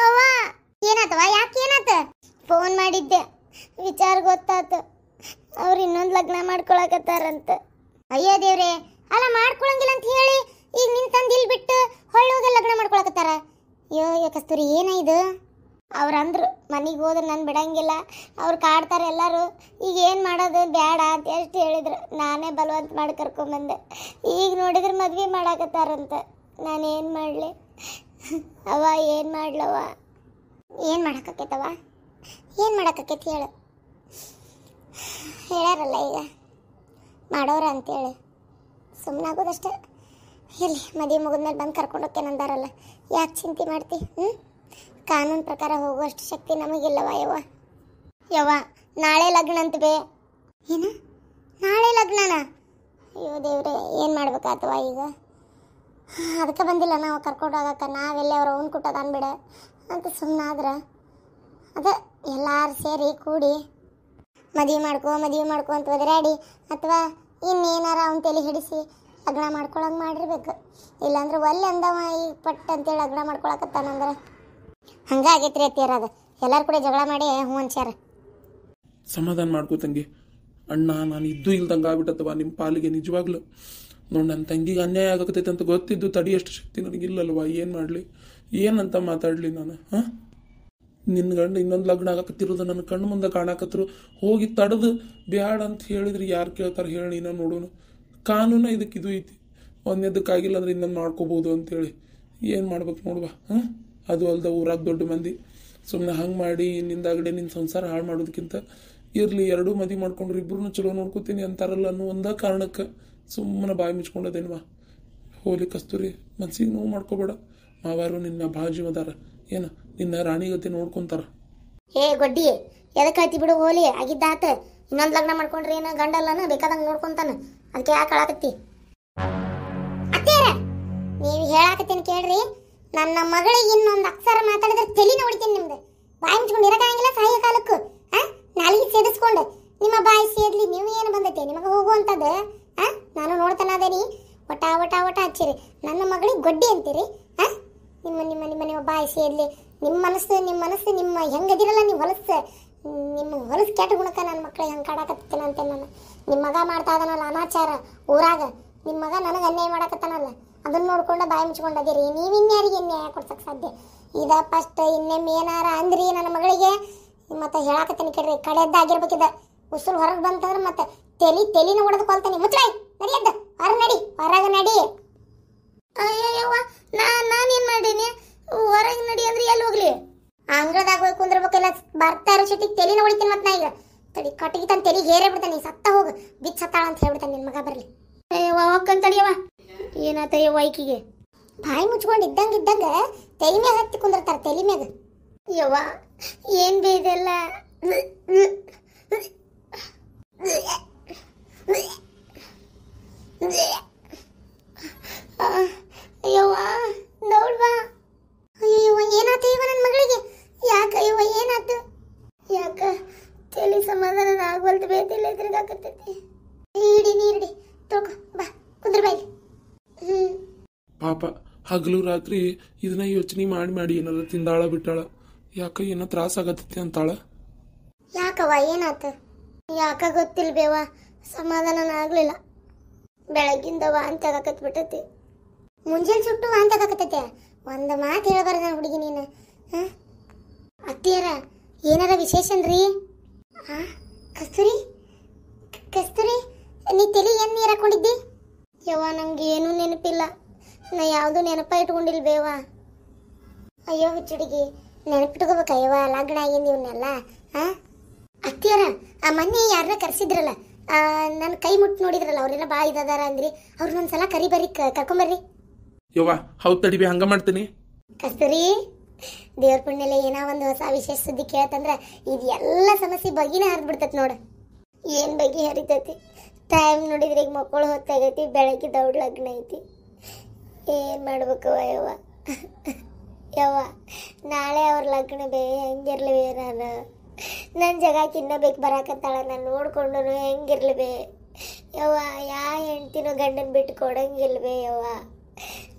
ಅವ್ವ ಏನಾತವ? ಯಾಕೆ ಏನಾತ? ಫೋನ್ ಮಾಡಿದ್ದೆ, ವಿಚಾರ ಗೊತ್ತಾತ. ಅವ್ರು ಇನ್ನೊಂದು ಲಗ್ನ ಮಾಡ್ಕೊಳಕತ್ತಾರಂತ. ಅಯ್ಯೋ ದೇವ್ರೆ, ಅಲ್ಲ ಮಾಡ್ಕೊಳಂಗಿಲ್ಲ ಅಂತ ಹೇಳಿ ಈಗ ನಿನ್ ತಂದು ಇಲ್ಲಿ ಬಿಟ್ಟು ಹೊಳ್ಳೋಗಿ ಲಗ್ನ ಮಾಡ್ಕೊಳಕತ್ತಾರ. ಅಯ್ಯೋ ಕಸ್ತೂರಿ, ಏನ ಇದು? ಅವ್ರಂದ್ರು ಮನೆಗೆ ಹೋದ್ರೆ ನಾನು ಬಿಡಂಗಿಲ್ಲ, ಅವ್ರು ಕಾಡ್ತಾರೆ ಎಲ್ಲರೂ. ಈಗ ಏನು ಮಾಡೋದು ಬೇಡ ಅಂತ ಎಷ್ಟು ಹೇಳಿದ್ರು, ನಾನೇ ಬಲವಂತ ಮಾಡಿ ಕರ್ಕೊಂಬಂದೆ. ಈಗ ನೋಡಿದ್ರೆ ಮದ್ವೆ ಮಾಡಾಕತ್ತಾರಂತ. ನಾನೇನು ಮಾಡಲಿ ಅವ್ವ? ಏನು ಮಾಡ್ಲವ? ಏನು ಮಾಡೋಕ್ಕೈತವ? ಏನು ಮಾಡೋಕ್ಕೈತಿ ಹೇಳು? ಹೇಳ್ಯಾರಲ್ಲ ಈಗ ಮಾಡೋರ ಅಂತೇಳಿ ಸುಮ್ಮನಾಗೋದಷ್ಟೇ. ಎಲ್ಲಿ ಮದುವೆ ಮುಗಿದ್ಮೇಲೆ ಬಂದು ಕರ್ಕೊಂಡು ಹೋಗ್ತೇನಂದಾರಲ್ಲ, ಯಾಕೆ ಚಿಂತೆ ಮಾಡ್ತಿ? ಕಾನೂನು ಪ್ರಕಾರ ಹೋಗುವಷ್ಟು ಶಕ್ತಿ ನಮಗಿಲ್ಲವ ಯವ್ವ. ಯವ್ವ ನಾಳೆ ಲಗ್ನ ಅಂತ ಬೇ. ಏನು ನಾಳೆ ಲಗ್ನನ? ಅಯ್ಯೋ ದೇವ್ರೆ, ಏನು ಮಾಡ್ಬೇಕಾತವ ಈಗ? ಅದಕ್ಕೆ ಬಂದಿಲ್ಲ ನಾವು ಕರ್ಕೊಂಡು ಹೋಗಕ್ಕೆ. ನಾವೆಲ್ಲಿ ಅವ್ರ ಅವ್ನು ಕುಟ್ಟದ ಅನ್ಬಿಡ ಅಂತ ಸುಮ್ಮನಾದ್ರೆ ಅದೇ ಎಲ್ಲರೂ ಸೇರಿ ಕೂಡಿ ಮದುವೆ ಮಾಡ್ಕೊ ಅಂತ ಒದರಾಡಿ, ಅಥವಾ ಇನ್ನೇನಾರ ಅವ್ನ ತಲೆ ಹಿಡಿಸಿ ಲಗ್ನ ಮಾಡ್ಕೊಳಂಗೆ ಮಾಡಿರ್ಬೇಕು. ಇಲ್ಲಾಂದ್ರೆ ಒಲ್ಲೆ ಅಂದವ ಈಗ ಪಟ್ ಅಂತೇಳಿ ಲಗ್ನ ಮಾಡ್ಕೊಳಕತ್ತಾನಂದ್ರೆ ಹಂಗಾಗೈತ್ರಿ ಅತ್ತಿಯರ. ಅದು ಎಲ್ಲರೂ ಕೂಡ ಜಗಳ ಮಾಡಿ ಹ್ಞೂ ಅನ್ಸ್ಯಾರ. ಸಮಾಧಾನ ಮಾಡ್ಕೋ ತಂಗಿ. ಅಣ್ಣ ನಾನು ಇದ್ದು ಇಲ್ದಂಗೆ ಆಗ್ಬಿಟ್ಟತ್ತವ ನಿಮ್ಮ ಪಾಲಿಗೆ. ನಿಜವಾಗ್ಲು ನೋಡಿ, ನನ್ನ ತಂಗಿಗೆ ಅನ್ಯಾಯ ಆಗತೈತೆ ಅಂತ ಗೊತ್ತಿದ್ದು ತಡಿಯಷ್ಟು ಶಕ್ತಿ ನನಗಿಲ್ಲಲ್ವ. ಏನು ಮಾಡಲಿ, ಏನಂತ ಮಾತಾಡಲಿ ನಾನು? ನಿನ್ನ ಗಂಡ ಇನ್ನೊಂದು ಲಗ್ನ ಆಗಕತ್ತಿರೋದು ನನ್ನ ಕಣ್ಣು ಮುಂದೆ ಕಾಣಕತ್ತರು. ಹೋಗಿ ತಡೆದು ಬ್ಯಾಡ ಅಂತ ಹೇಳಿದ್ರೆ ಯಾರು ಕೇಳ್ತಾರೆ ಹೇಳಿ? ನೀನು ನೋಡೋಣ, ಕಾನೂನು ಇದಕ್ಕೆ ಇದು ಐತಿ. ಒಂದನೇದಕ್ಕಾಗಿಲ್ಲ ಅಂದ್ರೆ ಇನ್ನೊಂದು ಮಾಡ್ಕೋಬೋದು ಅಂತೇಳಿ ಏನು ಮಾಡ್ಬೇಕು ನೋಡುವ. ಅದು ಅಲ್ದ ಊರಾಗ ದೊಡ್ಡ ಮಂದಿ ಸುಮ್ಮನೆ ಹಂಗೆ ಮಾಡಿ ನಿಂದಾಗಡೆ ನಿನ್ನ ಸಂಸಾರ ಹಾಳು ಮಾಡೋದಕ್ಕಿಂತ ಇರಲಿ, ಎರಡೂ ಮದುವೆ ಮಾಡ್ಕೊಂಡ್ರು ಇಬ್ಬರೂ ಚಲೋ ನೋಡ್ಕೋತೀನಿ ಅಂತಾರಲ್ಲ ಅನ್ನೋ ಒಂದೇ ಕಾರಣಕ್ಕೆ ಸುಮ್ಮನೆ ಬಾಯಿ ಮುಚ್ಕೊಂಡದೇನ್ವಾ. ಹೋಲಿ ಕಸ್ತೂರಿ, ಮನ್ಸಿಗೆ ನೋವು ಮಾಡ್ಕೋಬೇಡ. ಮಾವಾರು ನಿನ್ನ ಭಾಳ ಜೀವದಾರ, ಏನ ನಿನ್ನ ರಾಣಿಗತಿ ನೋಡ್ಕೊಂತಾರ. ಏ ಗೊಡ್ಡಿ, ಎದಕ್ಕೆ ಆಯ್ತಿ ಬಿಡು, ಹೋಲಿ ಆಗಿದ್ದಾತ. ಇನ್ನೊಂದು ಲಗ್ನ ಮಾಡ್ಕೊಂಡ್ರೆ ಏನು ಗಂಡಲ್ಲನ ಬೇಕಾದಂಗೆ ನೋಡ್ಕೊಂತಾನ, ಅದಕ್ಕೆ ಯಾಕೆ ಹೇಳಾಕತ್ತಿ? ಅತ್ತೇರ ನೀವು ಹೇಳಾಕತ್ತೀನಿ ಕೇಳ್ರಿ. ನನ್ನ ಮಗಳಿಗೆ ಇನ್ನೊಂದು ಅಕ್ಷರ ಮಾತಾಡಿದ್ರೆ ತಲೆನ ಹೊಡಿತೀನಿ ನಿಮ್ದು. ಬಾಯಿ ಮುಚ್ಕೊಂಡು ಇರಕಾಗಿಲ್ಲ ಸಾಯ ಕಾಲಕ್ಕೂ. ನಾಲಿಗೆ ಸೇದಿಸ್ಕೊಂಡು ನಿಮ್ಮ ಬಾಯಿ ಸೇದ್ಲಿ. ನೀವು ಏನು ಬಂದೈತೆ ನಿಮಗೆ ಹೋಗುವಂಥದ್ದು? ನಾನು ನೋಡ್ತಾನ ಅದೇನಿ, ಒಟ ಒಟ ಒಟ ಹಚ್ಚಿರಿ. ನನ್ನ ಮಗಳಿಗೆ ಗೊಡ್ಡಿ ಅಂತೀರಿ? ನಿಮ್ಮ ನಿಮ್ಮ ನಿಮ್ಮ ನಿಮ್ಮ ಬಾಯಿ ಸೇದ್ಲಿ. ನಿಮ್ಮ ಮನಸ್ಸು ನಿಮ್ಮ ಹೆಂಗದಿರಲ್ಲ ನೀವು ಹೊಲಸು, ನಿಮ್ಮ ಹೊಲಸು ಕೆಟ್ಟ ಗುಣಕ್ಕೆ ನನ್ನ ಮಕ್ಕಳಿಗೆ ಹೆಂಗೆ ಕಾಡಾಕತ್ತೇನೆ ಅಂತ ನಾನು. ನಿಮ್ಮ ಮಗ ಮಾಡ್ತಾ ಇದ್ದಾನಲ್ಲ ಅನಾಚಾರ ಊರಾಗ, ನಿಮ್ಮ ಮಗ ನನಗೆ ಅನ್ಯಾಯ ಮಾಡಾಕತ್ತಾನಲ್ಲ, ಅದನ್ನ ನೋಡ್ಕೊಂಡು ಬಾಯಿ ಮುಚ್ಕೊಂಡದಿರಿ. ನೀವಿನ್ಯಾರಿಗೆ ನ್ಯಾಯ ಕೊಡ್ಸಕ್ಕೆ ಸಾಧ್ಯ? ಇದ ಫಸ್ಟ್. ಇನ್ನೊಮ್ಮೆ ಏನಾರ ಅಂದ್ರಿ ನನ್ನ ಮಗಳಿಗೆ ಮತ್ತೆ ಹೇಳಾಕತ್ತೀನಿ ಕೇಳ್ರಿ, ಕಡೆಯದ್ದಾಗಿರ್ಬೇಕಿದ. ಉಸುರು ಹೊರಗೆ ಬಂತಂದ್ರೆ ಮತ್ತೆ ತೆಲಿನ ಹೊಡೆದುಕೊಳ್ತಾನೆ. ಮುಚ್ಚಾಯ್ ನಡಿಯದ್ದ, ಹೊರಗೆ ನಡಿ. ಅಯ್ಯವ್ವ, ನಾನೇನು ಮಾಡೀನಿ? ಹೊರಗೆ ನಡಿ ಅಂದ್ರೆ ಎಲ್ಲಿ ಹೋಗ್ಲಿ? ಅಂಗಳದಾಗ ಹೋಗಿ ಕುಂದಿರ್ಬೇಕೆಲ್ಲ ಬರ್ತಾ ಇರೋ ಸಿಟಿಗೆ ತೆಲಿನ ಹೊಡಿತೀನಿ. ಮತ್ತೆ ನಾ ಈಗ ತಡಿ ಕಟ್ಟಿಗೆ ತನ್ನ ತೆಲಿಗೆ ಹೇರೇ ಬಿಡ್ತಾನೆ. ಸತ್ತ ಹೋಗು, ಬಿಚ್ಚ ಸತ್ತಾಳ ಅಂತ ಹೇಳ್ಬಿಡ್ತಾನೆ ನಿನ್ನ ಮಗ. ಬರಲಿ ಅಯ್ಯವ್ವ ಒಕ್ಕಂತಡಿಯವ್ವ. ಏನಾತಯ್ಯ ವೈಕಿಗೆ? ಬಾಯಿ ಮುಚ್ಕೊಂಡು ಇದ್ದಂಗ ತಲೆ ಮ್ಯಾಗ ಹತ್ತಿ ಕುಂದಿರ್ತಾರೆ, ತಲೆ ಮ್ಯಾಗ. ಯವ್ವ ಏನ್ ಬೇದಲ್ಲ? ಅಯ್ಯವ್ವ ನೋಡ್ವಾ. ಅಯ್ಯವ್ವ ಏನಾತ ಇವ ನನ್ನ ಮಗಳಿಗೆ? ಯಾಕ ಅಯ್ಯವ್ವ ಏನಾತು? ಯಾಕ ತಲೆ ಸಮಾಧಾನ ಆಗವಲ್ದು, ಬೇದಿಲ್ಲ ಎದುರಿಗಾಕತ್ತೈತಿ. ನೀಡಿ ತಗೋ ಬಾ, ಕುಂದ್ರ ಬಾಯಿ. ಪಾಪ ಹಗಲು ರಾತ್ರಿ ಇದನ್ನ ಯೋಚನೆ ಮಾಡಿ ಏನಾರ ತಿಂದಾಳ ಬಿಟ್ಟಾಳ. ಯಾಕ ಏನೋ ತ್ರಾಸ ಆಗತ್ತೈತಿ ಅಂತಾಳ. ಯಾಕವ್ವ ಏನಾತ? ಯಾಕ ಗೊತ್ತಿಲ್ಲ ಬೇವ, ಸಮಾಧಾನ ಆಗ್ಲಿಲ್ಲ. ಬೆಳಗ್ಗಿಂದ ವಾಂತಿ ಆಗಕತ್ ಬಿಟ್ಟೈತಿ. ಮುಂಜಾನೆ ಸುಟ್ಟು ವಾಂತಿ ಆಗಕತ್ತೈತೆ. ಒಂದು ಮಾತು ಹೇಳಬಾರ್ದು ನನ್ನ ಹುಡುಗಿ ನೀನು. ಅತ್ತಿಯರ ಏನಾರ ವಿಶೇಷನ್ರಿ? ಕಸ್ತೂರಿ ನೀ ತಲೆ ಏನು ನೀರು ಹಾಕೊಂಡಿದ್ದಿ? ಯವ್ವ ನಂಗೆ ಏನೂ ನೆನಪಿಲ್ಲ. ನಾ ಯಾವುದು ನೆನಪ ಇಟ್ಕೊಂಡಿಲ್ಲ ಬೇವ. ಅಯ್ಯೋ ಹುಚ್ಚುಡುಗಿ, ನೆನಪಿಟ್ಕೋಬೇಕಯ್ಯವ, ಲಗ್ನ ಆಗಿಂದ ಇವನ್ನೆಲ್ಲ. ಅತ್ತಿಯರ ಆ ಮೊನ್ನೆ ಯಾರನ್ನ ಕರೆಸಿದ್ರಲ್ಲ, ನನ್ನ ಕೈ ಮುಟ್ಟು ನೋಡಿದ್ರಲ್ಲ, ಅವರೆಲ್ಲ ಭಾಳ ಇದಾರ ಅಂದ್ರಿ. ಅವ್ರನ್ನೊಂದ್ಸಲ ಕರಿಬರ್ರಿ, ಕರ್ಕೊಂಬರ್ರಿ. ಯವ್ವ ಹೌದು ತಡಿಬಿ, ಹಂಗ ಮಾಡ್ತೀನಿ. ಕಸ್ತೂರಿ, ದೇವ್ರ ಪುಣ್ಯಲೆ ಏನೋ ಒಂದು ಹೊಸ ವಿಶೇಷ ಸುದ್ದಿ ಕೇಳ್ತಂದ್ರೆ ಇದು ಎಲ್ಲ ಸಮಸ್ಯೆ ಬಗೆನೇ ಹರಿದ್ಬಿಡ್ತೈತಿ ನೋಡು. ಏನು ಬಗೆ ಹರಿತೈತಿ? ಟೈಮ್ ನೋಡಿದ್ರೆ ಈಗ ಮಕ್ಕಳು ಹೊತ್ತಾಗೈತಿ, ಬೆಳಗ್ಗೆ ದೌಡ್ ಲಗ್ನ ಐತಿ. ಏನು ಮಾಡ್ಬೇಕು ಯವ್ವ ನಾಳೆ ಅವ್ರ ಲಗ್ನ ಹೆಂಗಿರ್ಲಿ ನಾನು? ನನ್ನ ಜಗಕ್ಕೆ ಇನ್ನೂ ಬೇಕು ಬರಾಕತ್ತಾಳ, ನಾನು ನೋಡ್ಕೊಂಡು ಹೆಂಗಿರ್ಲಿ ಯವ್ವ? ಹೆಂಡ್ತಿನೋ ಗಂಡನ ಬಿಟ್ಟು ಕೊಡಂಗಿಲ್ವೇ ಯವ್ವ?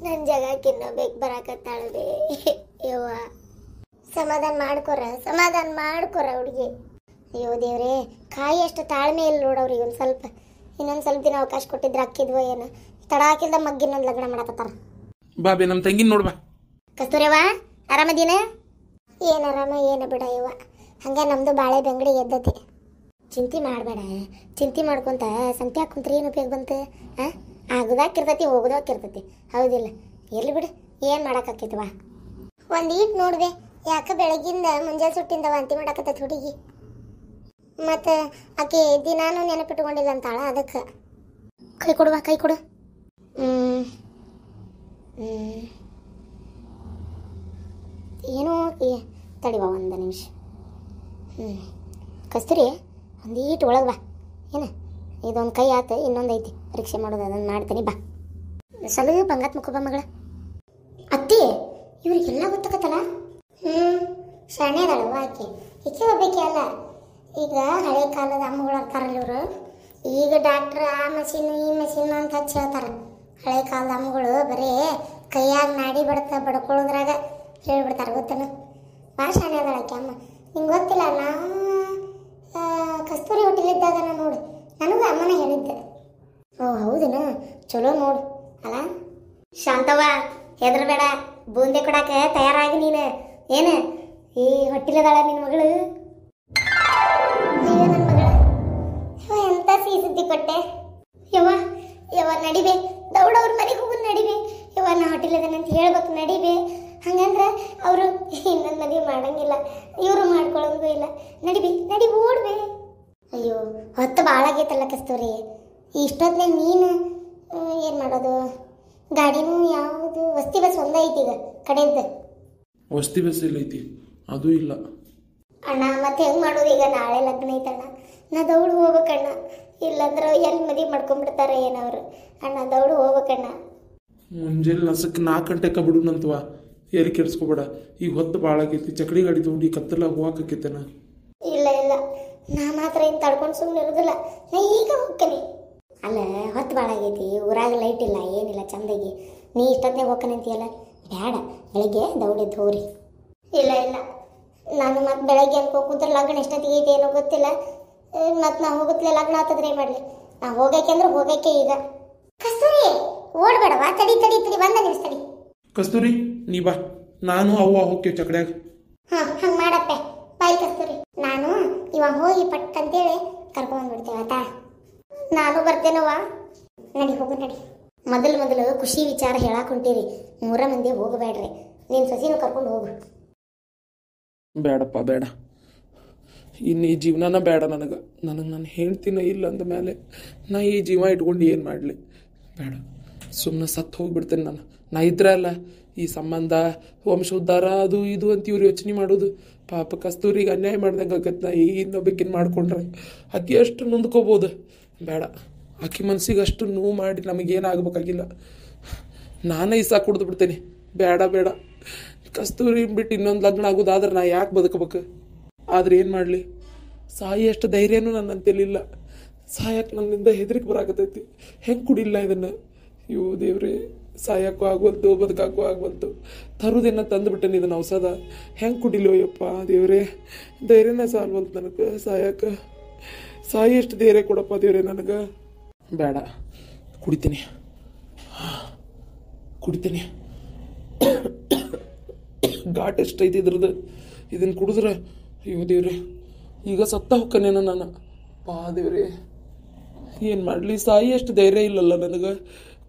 ನನ್ನ ಜಗಕ್ಕೆ ಇನ್ನೂ ಬೇಕು ಬರಾಕತ್ತಾಳ ಯವ್ವ. ಸಮಾಧಾನ ಮಾಡ್ಕೊರ ಹುಡುಗಿ. ಅಯ್ಯೋ ದೇವ್ರೆ, ಕಾಯಿ ಅಷ್ಟು ತಾಳ್ಮೆ ಇಲ್ಲ ನೋಡವ್ರಿಗೆ. ಇನ್ನೊಂದು ಸ್ವಲ್ಪ ದಿನ ಅವಕಾಶ ಕೊಟ್ಟಿದ್ರೆ ಅಕ್ಕಿದ್ವ ಏನು. ತಡ ಹಾಕಿಲ್ದ ಮಗ್ಗಿನೊಂದು ಲಗ್ನ ಮಾಡಕತ್ತಾರ. ಬಾಬೆ ನಮ್ಮ ತಂಗಿನ ನೋಡ್ಬಾ. ಕಸ್ತೂರವ್ವ ಆರಾಮದೀನ? ಏನು ಆರಾಮ ಏನು ಬಿಡ ಯವ್ವ, ಹಂಗೆ ನಮ್ಮದು ಬಾಳೆ ಬೆಂಗಡಿ ಎದ್ದತಿ. ಚಿಂತೆ ಮಾಡಬೇಡ, ಚಿಂತೆ ಮಾಡ್ಕೊಂತ ಸಂತೆ ಹಾಕೊಂತ್ರಿ ಏನು ಉಪಯೋಗ ಬಂತು? ಆಗೋದಾಕಿರ್ತೈತಿ ಹೋಗೋದಾಕಿರ್ತೈತಿ, ಹೌದಿಲ್ಲ? ಎಲ್ಲಿ ಬಿಡು, ಏನು ಮಾಡೋಕ್ಕಾಕೈತವ. ಒಂದು ಈಟ್ ನೋಡ್ದೆ, ಯಾಕೆ ಬೆಳಗಿಂದ ಮುಂಜಾನೆ ಸುಟ್ಟಿಂದ ವಾಂತಿ ಮಾಡಾಕತ್ತೈತಿ ಹುಡುಗಿ. ಮತ್ತು ಆಕೆ ದಿನಾನು ನೆನಪಿಟ್ಕೊಂಡಿಲ್ಲ ಅಂತಾಳ, ಅದಕ್ಕೆ. ಕೈ ಕೊಡುವ, ಕೈ ಕೊಡು. ಏನೋ ತಡಿವ ಒಂದು ನಿಮಿಷ. ಕಸ್ತೂರಿ, ಒಂದು ಈಟ್ ಒಳಗೆ ಬಾ. ಏನು ಇದೊಂದು ಕೈ ಆತು, ಇನ್ನೊಂದು ಐತಿ ಪರೀಕ್ಷೆ ಮಾಡೋದು, ಅದನ್ನು ಮಾಡ್ತೀನಿ ಬಾ. ಸ್ವಲ್ಪ ಬಂಗಾತ್ ಮುಖ ಬಾ ಮಗಳ. ಅತ್ತಿ, ಇವ್ರಿಗೆಲ್ಲ ಗೊತ್ತಾಗತ್ತಲ್ಲ. ಶಾಣೆದಾಳವ ಆಕೆ. ಈಕೆ ಹೋಗ್ಬೇಕೆ ಅಲ್ಲ. ಈಗ ಹಳೆ ಕಾಲದ ಅಮ್ಮಗಳು ಇರ್ತಾರಲ್ಲ ಇವರು, ಈಗ ಡಾಕ್ಟ್ರ್ ಆ ಮಷೀನು ಈ ಮಷೀನು ಅಂತ ಹಚ್ಚಿ ಹೇಳ್ತಾರೆ. ಹಳೆ ಕಾಲದ ಅಮ್ಮಗಳು ಬರೀ ಕೈಯಾಗ ನಾಡಿ ಬಡ್ಕೊಳ್ಳೋದ್ರಾಗ ಹೇಳ್ಬಿಡ್ತಾರೆ, ಗೊತ್ತೇನು? ಭಾಳ ಶಾಣೆದಾಳ ಆಕೆ ಅಮ್ಮ. ನಿಂಗೆ ಗೊತ್ತಿಲ್ಲ, ನಾವು ಕಸ್ತೂರಿ ಹೋಟೆಲಿದ್ದಾಗ ನೋಡು, ನನಗೂ ಅಮ್ಮನ ಹೇಳಿದ್ದೆ. ಓ ಹೌದೇನು? ಚಲೋ ನೋಡು ಅಲ್ಲ. ಶಾಂತವ್ವ, ಹೆದರ್ಬೇಡ, ಬೂಂದೆ ಕೊಡಾಕ ತಯಾರಾಗಿ ನೀನು. ಏನು ಈ ಹೊಟ್ಟಿಲದಾಳ ನಿನ್ನ ಮಗಳು? ಅಯ್ಯೋ ನನ್ನ ಮಗಳ, ಎಂತ ಸಿಹಿ ಸುದ್ದಿ ಕೊಟ್ಟೆ ಯವ್ವ ನಡಿಬೇ, ದೌಡವ್ರ ಮನೆಗೆ ಹೋಗೋದು ನಡಿಬೇ. ನಾ ಹೊಟ್ಟಿಲದನಂತ ಹೇಳ್ಬೇಕು, ನಡಿಬೇ. ಹಂಗಂದ್ರೆ ಅವರು ಇನ್ನೊಂದು ಮದುವೆ ಮಾಡಂಗಿಲ್ಲ, ಇವರು ಮಾಡ್ಕೊಳ್ಳೋಂಗೂ ಇಲ್ಲ. ನಡಿ ಓಡ್ಬೇ. ಅಯ್ಯೋ ಹೊತ್ತು ಭಾಳ ಆಗೈತಲ್ಲ ಕಸ್ತೂರಿ, ಇಷ್ಟೊತ್ತನೇ ನೀನು ಏನು ಮಾಡೋದು? ಗಾಡಿನೂ ಯಾವುದು ವಸ್ತಿ ಬಸ್ ಒಂದೇ ಐತಿ ಈಗ ಕಡೆಯಿಂದ. ವಸ್ತಿ ಬಸ್ ಇಲ್ಲ ಐತಿ, ಅದು ಇಲ್ಲ ಅಣ್ಣ. ಮತ್ತೆ ಹೆಂಗೆ ಮಾಡೋದು ಈಗ? ನಾಳೆ ಲಗ್ನ ಐತಣ್ಣ, ನಾ ದೌಡು ಹೋಗ್ಬೇಕಣ್ಣ. ಇಲ್ಲಂದ್ರೆ ಎಲ್ಲಿ ಮದುವೆ ಮಾಡ್ಕೊಂಡ್ಬಿಡ್ತಾರೆ ಏನವ್ರು. ಅಣ್ಣ ದೌಡು ಹೋಗ್ಬೇಕಣ್ಣ. ಮುಂಜಾನೆ ನಸಕ್ಕೆ 4 ಗಂಟೆಗೆ ಬಿಡುನಂತವ. ಏರಿ ಕೆಡ್ಸ್ಕೊಬೇಡ, ಈಗ ಹೊತ್ತು ಭಾಳ ಆಗೈತಿ. ಚಕಡಿ ಗಾಡಿ ತೊಗೊಂಡು ಈ ಕತ್ತಲ ಹೋಗಾಕೈತೇನ? ಇಲ್ಲ ನಾ ಮಾತ್ರ ಏನು ತಡ್ಕೊಂಡು ಸುಮ್ಮನೆ ಇರೋದಿಲ್ಲ, ನಾ ಈಗ ಹೋಗ್ತೇನೆ. ಅಲ್ಲ ಹೊತ್ತು ಭಾಳ ಆಗೈತಿ, ಊರಾಗ ಲೈಟ್ ಇಲ್ಲ ಏನಿಲ್ಲ ಚಂದಾಗಿ. ನೀ ಇಷ್ಟೊತ್ತನೇ ಹೋಗ್ತಾನೆ ಅಂತೀಯಲ್ಲ, ಬೇಡ, ಬೆಳಗ್ಗೆ ದೌಡೆದ್ದು ಹೋಗ್ರಿ. ಇಲ್ಲ ನಾನು ಮತ್ತೆ ಬೆಳಗ್ಗೆ ಅನ್ಕೋ ಕೂತ್ರೆ ಲಗ್ನ ಎಷ್ಟೊತ್ತಿಗೆ ಐತೆ ಏನೋ ಗೊತ್ತಿಲ್ಲ. ಮತ್ತು ನಾ ಹೋಗುತ್ತಲೇ ಲಗ್ನ ಆಗ್ತದ್ರೆ ಏನು ಮಾಡಲಿ? ನಾ ಹೋಗಕ್ಕೆ ಅಂದ್ರೆ ಹೋಗಕ್ಕೆ ಈಗ. ಕಸ್ತೂರಿ ಓಡ್ಬೇಡವಾ, ತಡಿ ಒಂದ ನಿಮಿಷ ತಡಿ. ಕಸ್ತೂರಿ ನೀ ಬಾ, ನಾನು ಅವ್ವ ಹೋಗ್ತೀವಿ ಚಕಡ್ಯಾಗ. ಹಂಗೆ ಮಾಡಪ್ಪೆ. ಬಾಯ್ ಕಸ್ತೂರಿ, ನಾನು ಇವಾಗ ಹೋಗಿ ಪಟ್ ಅಂತೇಳಿ ಕರ್ಕೊಂಡ್ಬಿಡ್ತೇವೆ ಆತಾ. ನಾನು ಬರ್ತೇನವ್ವ. ಹೋಗು ನಡಿ. ಮೊದಲು ಖುಷಿ ವಿಚಾರ ಹೇಳಾಕ್ ಹೊಂಟೀರಿ, 3 ಮಂದಿ ಹೋಗಬೇಡ್ರಿ. ನೀನು ಸಸಿನೂ ಕರ್ಕೊಂಡು ಹೋಗು. ಬೇಡಪ್ಪ ಬೇಡ, ಇನ್ನು ಈ ಜೀವನನ ಬೇಡ ನನಗೆ. ನಾನು ಹೇಳ್ತೀನ ಇಲ್ಲ ಅಂದ ಮೇಲೆ ನಾ ಈ ಜೀವ ಇಟ್ಕೊಂಡು ಏನು ಮಾಡಲಿ? ಬೇಡ, ಸುಮ್ಮನೆ ಸತ್ತು ಹೋಗ್ಬಿಡ್ತೇನೆ ನಾನು. ನಾ ಇದ್ರಲ್ಲ ಈ ಸಂಬಂಧ ವಂಶೋದ್ಧಾರ ಅದು ಇದು ಅಂತ ಇವ್ರು ಯೋಚನೆ ಮಾಡೋದು. ಪಾಪ ಕಸ್ತೂರಿಗೆ ಅನ್ಯಾಯ ಮಾಡ್ದಂಗೆ ಆಗತ್ತೆ. ನಾ ಈ ಇನ್ನೊಬ್ಬಕ್ಕಿನ ಮಾಡ್ಕೊಂಡ್ರೆ ಆಕೆ ಎಷ್ಟು ನೊಂದ್ಕೋಬೋದು. ಬೇಡ, ಆಕೆ ಮನ್ಸಿಗೆ ಅಷ್ಟು ನೋವು ಮಾಡಿ ನಮಗೇನಾಗಬೇಕಾಗಿಲ್ಲ. ನಾನೇ ಇಸಾ ಕುಡ್ದು ಬಿಡ್ತೇನೆ. ಬೇಡ, ಕಸ್ತೂರಿ ಬಿಟ್ಟು ಇನ್ನೊಂದು ಲಗ್ನ ಆಗೋದಾದ್ರೆ ನಾ ಯಾಕೆ ಬದುಕಬೇಕು? ಆದ್ರೆ ಏನು ಮಾಡಲಿ, ಸಾಯಿ ಅಷ್ಟು ಧೈರ್ಯನೂ ನನ್ನಂತೇಲಿಲ್ಲ. ಸಾಯಕ್ಕೆ ನನ್ನಿಂದ ಹೆದರಿಕೆ ಬರಾಕತೈತಿ. ಹೆಂಗೆ ಕುಡಿಲ್ಲ ಇದನ್ನು? ಇವು ದೇವ್ರೆ, ಸಾಯಕ್ಕೂ ಆಗ್ಬಲ್ತು, ಬದುಕಾಕೂ ಆಗ್ಬಲ್ತು. ತರುದೇನ ತಂದುಬಿಟ್ಟೇನೆ ಇದನ್ನು ಔಷಧ. ಹೆಂಗೆ ಕುಡಿಲೋ ಯಪ್ಪ ದೇವ್ರೆ, ಧೈರ್ಯನೇ ಸಾಲ್ಬಲ್ತು ನನಗೆ ಸಾಯಕ್ಕೆ. ಸಾಯಿ ಎಷ್ಟು ಧೈರ್ಯ ಕೊಡಪ್ಪ ದೇವ್ರೆ ನನಗೆ. ಬೇಡ, ಕುಡಿತೀನಿ. ಘಾಟ್ ಎಷ್ಟೈತಿ ಇದ್ರದ್ದು. ಇದನ್ನು ಕುಡಿದ್ರೆ ಅಯ್ಯೋ ದೇವ್ರೆ, ಈಗ ಸತ್ತ ಹೊಕ್ಕನೇನ ನಾನು. ಪಾ ದೇವ್ರೆ, ಏನು ಮಾಡಲಿ? ಸಾಯಿ ಅಷ್ಟು ಧೈರ್ಯ ಇಲ್ಲಲ್ಲ ನನಗೆ.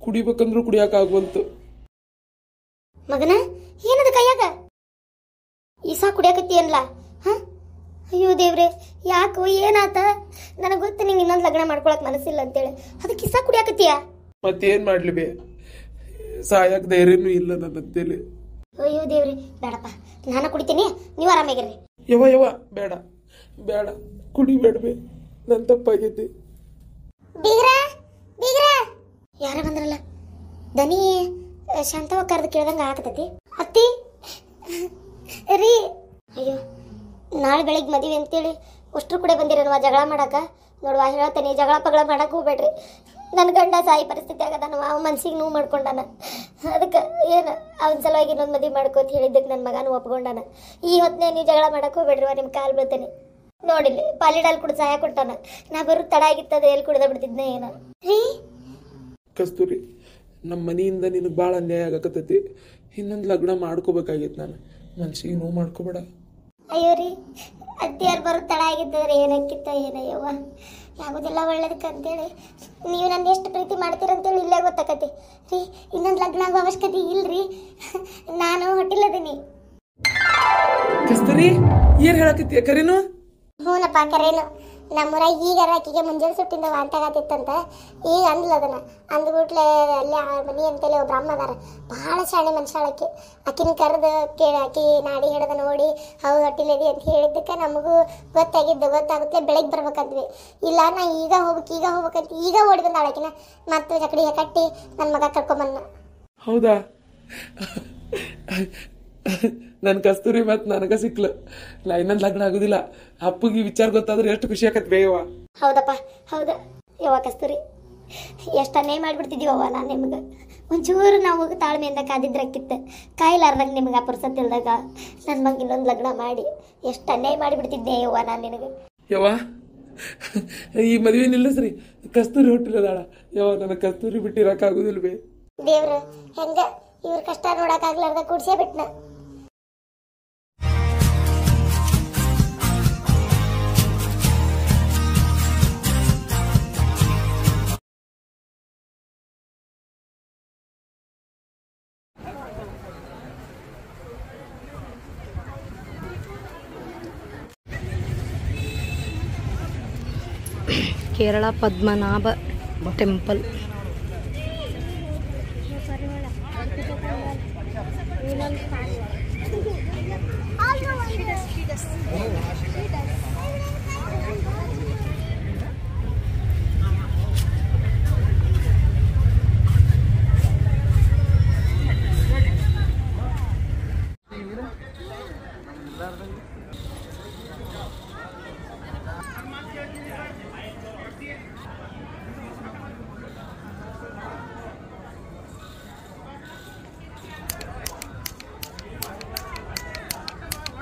ಕುಡಿಬೇಕಂದ್ರೂ ಕುಡಿಯೋಕ್ಕಾಗ್ಬಂತು. ಮಗನ ಏನದ ಕೈಯಾಗ ಈಸಾ ಕುಡಿಯಾಕತ್ತಿ ಅನ್ಲ? ಅಯ್ಯೋ ದೇವ್ರೆ, ಯಾಕೋ ಏನಾತ? ನನಗೆ ಗೊತ್ತು ನಿಂಗೆ ಇನ್ನೊಂದು ಲಗ್ನ ಮಾಡ್ಕೊಳಕ್ ಮನಸ್ಸಿಲ್ಲ ಅಂತೇಳಿ, ಅದಕ್ಕೆ ಈಸಾ ಕುಡಿಯಾಕತ್ತೀಯ? ಮತ್ತೇನು ಮಾಡಲಿ ಬೇ, ಸಾಯಕ್ಕೆ ಧೈರ್ಯನೂ ಇಲ್ಲ ನನ್ನಂತೇಳಿ. ಅಯ್ಯೋ ದೇವ್ರಿ, ಬೇಡಪ್ಪ, ನಾನು ಕುಡಿತೀನಿ, ನೀವು ಆರಾಮಾಗಿರ್ರಿ. ಯವ್ವ ಬೇಡ, ಕುಡಿಬೇಡ ಬೇ, ನನ್ನ ತಪ್ಪಾಗೈತಿ. ಬೀಗ್ರ ಯಾರ ಬಂದ್ರಲ್ಲ? ದನಿ ಶಾಂತವ ಕರೆದು ಕೇಳ್ದಂಗೆ ಆಗತೈತಿ. ಅತ್ತಿ ರೀ, ಅಯ್ಯೋ ನಾಳೆ ಬೆಳಿಗ್ಗೆ ಮದುವೆ ಅಂತೇಳಿ ಅಷ್ಟ್ರು ಕೂಡ ಬಂದಿರಲ್ವಾ ಜಗಳ ಮಾಡಾಕ? ನೋಡುವ ಹೇಳ್ತೇನೆ, ಜಗಳ ಪಗಳ ಮಾಡಕ್ಕೆ ಹೋಗ್ಬೇಡ್ರಿ. ನನ್ನ ಗಂಡ ಸಾಯಿ ಪರಿಸ್ಥಿತಿ ಆಗದಾನ, ಅವ ಮನ್ಸಿಗೆ ನೋವು ಮಾಡ್ಕೊಂಡಾನ. ಅದಕ್ಕೆ ಏನು ಅವನ ಸಲುವಾಗಿ ಇನ್ನೊಂದು ಮದುವೆ ಮಾಡ್ಕೋತ ಹೇಳಿದ್ದಕ್ಕೆ ನನ್ನ ಮಗನೂ ಒಪ್ಕೊಂಡಾನ. ಈ ಹೊತ್ತನೇ ನೀವು ಜಗಳ ಮಾಡಕ್ಕೆ ಹೋಗ್ಬೇಡ್ರಿ, ನಿಮ್ಮ ಕಾಲು ಬೀಳ್ತೇನೆ. ನೋಡಿಲ್ಲಿ ಪಾಲಿಡಾಲ್ ಕೂಡ ಸಹಾಯ ಕೊಟ್ಟಾನ. ನಾ ಬರೋ ತಡ ಆಗಿತ್ತದ ಎಲ್ಲಿ ಕುಡ್ದ ಬಿಡ್ತಿದ್ನ ಏನ ರೀ. ಕಸ್ತೂರಿ, ನಮ್ಮ ಮನೆಯಿಂದ ನಿನಗೆ ಭಾಳ ಅನ್ಯಾಯ ಆಗಕತ್ತೈತಿ. ಇನ್ನೊಂದು ಲಗ್ನ ಮಾಡ್ಕೋಬೇಕಾಗಿತ್ತು. ನಾನು ಮನ್ಸಿಗೆ ನೋವು ಮಾಡ್ಕೋಬೇಡ. ಅಯ್ಯೋ ರೀ, ಅತ್ತಿಯಾರು ಬರೋ ತಡ ಆಗಿತ್ತಂದ್ರೆ ಏನಕ್ಕಿತ್ತ ಏನಯ್ಯವ್ವ, ಯಾವುದೆಲ್ಲ ಒಳ್ಳೇದಕ್ಕೆ ಅಂತೇಳಿ ನೀವು ನನ್ನ ಎಷ್ಟು ಪ್ರೀತಿ ಮಾಡ್ತೀರಂತೇಳಿ ಇಲ್ಲೇ ಗೊತ್ತಾಕತಿ ರೀ. ಇನ್ನೊಂದು ಲಗ್ನ ಆಗೋ ಅವಶ್ಯಕತೆ ಇಲ್ರಿ, ನಾನು ಹೊಟ್ಟಿಲ್ಲದೀನಿ. ಕಸ್ತೂರಿ, ಏನು ಹೇಳಕತ್ತೀಯ? ಕರೇನು? ಹ್ಞೂನಪ್ಪ ಕರೇನು. ನಮ್ಮೂರಾಗ ಈಗ ಆಕಿಗೆ ಮುಂಜಾನೆ ಸುಟ್ಟಿಂದ ವಾಂತಾಗತ್ತಿತ್ತಂತ. ಈಗ ಅಂದ್ಲ ಅದನ್ನ ಅಂದ್ಬಿಟ್ಲೆ ಅಲ್ಲಿ ಆ ಮನಿ ಅಂತೇಳಿ ಒಬ್ಬ ಅಮ್ಮ ಅದಾರ, ಭಾಳ ಶಾಣೆ ಮನುಷ್ಯಾಳಕ್ಕೆ. ಆಕಿನ ಕರೆದು ಆಕಿ ನಾಡಿ ಹಿಡ್ದು ನೋಡಿ ಹೌದು ಹೊಟ್ಟಿಲದಿ ಅಂತ ಹೇಳಿದ್ದಕ್ಕೆ ನಮಗೂ ಗೊತ್ತಾಗುತ್ತೆ ಬೆಳಗ್ಗೆ ಬರ್ಬೇಕಂದ್ವಿ. ಇಲ್ಲ ನಾ ಈಗ ಹೋಗ್ಬೇಕಂತ ಈಗ ಓಡಿ ಬಂದ ಆಕಿನ ಮತ್ತೆ ಚಕಡಿ ಕಟ್ಟಿ ನನ್ನ ಮಗ ಕರ್ಕೊಂಬಂದ. ಹೌದಾ? ನನ್ನ ಕಸ್ತೂರಿ ಮತ್ತು ನನಗೆ ಸಿಕ್ಲು. ನಾ ಇನ್ನೊಂದು ಲಗ್ನ ಆಗೋದಿಲ್ಲ. ಅಪ್ಪಗೆ ಈ ವಿಚಾರ ಗೊತ್ತಾದ್ರೆ ಎಷ್ಟು ಖುಷಿ ಆಕತ್ ಬೇಯವ್ವ. ಹೌದಪ್ಪ ಹೌದು ಯವ್ವ ಕಸ್ತೂರಿ, ಎಷ್ಟನ್ನೇ ಮಾಡಿಬಿಡ್ತಿದ್ದೀವವ್ವ. ನಾನು ನಿಮ್ಗೆ ಒಂಚೂರು ನಾವು ತಾಳ್ಮೆಯಿಂದ ಕಾದಿದ್ರಕ್ಕಿತ್ತು. ಕಾಯಿಲಾರ್ದಾಗ ನಿಮ್ಗೆ ಆ ಪುರ್ಸತ್ ಇಲ್ದಾಗ ನನ್ನ ಮಗ ಇನ್ನೊಂದು ಲಗ್ನ ಮಾಡಿ ಎಷ್ಟು ಅನ್ಯಾಯ ಮಾಡಿಬಿಡ್ತಿದ್ದೆ ಯವ್ವ ನಾನು ನಿನಗೆ. ಯವ್ವ, ಈ ಮದುವೆ ನಿಲ್ಲಿಸ್ರಿ. ಕಸ್ತೂರಿ ಹೊಟ್ಟಿಲ್ಲದಾಳ ಯವ್ವ. ನನಗೆ ಕಸ್ತೂರಿ ಬಿಟ್ಟಿರಕ್ಕಾಗೋದಿಲ್ಲ ಬೇ. ದೇವ್ರು ಹೆಂಗ ಇವ್ರ ಕಷ್ಟ ನೋಡಕ್ಕಾಗ್ಲಾರ್ದ ಕೂಡ್ಸೇ ಬಿಟ್ನ. ಕೇರಳ ಪದ್ಮನಾಭ ಟೆಂಪಲ್.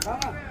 Vamos.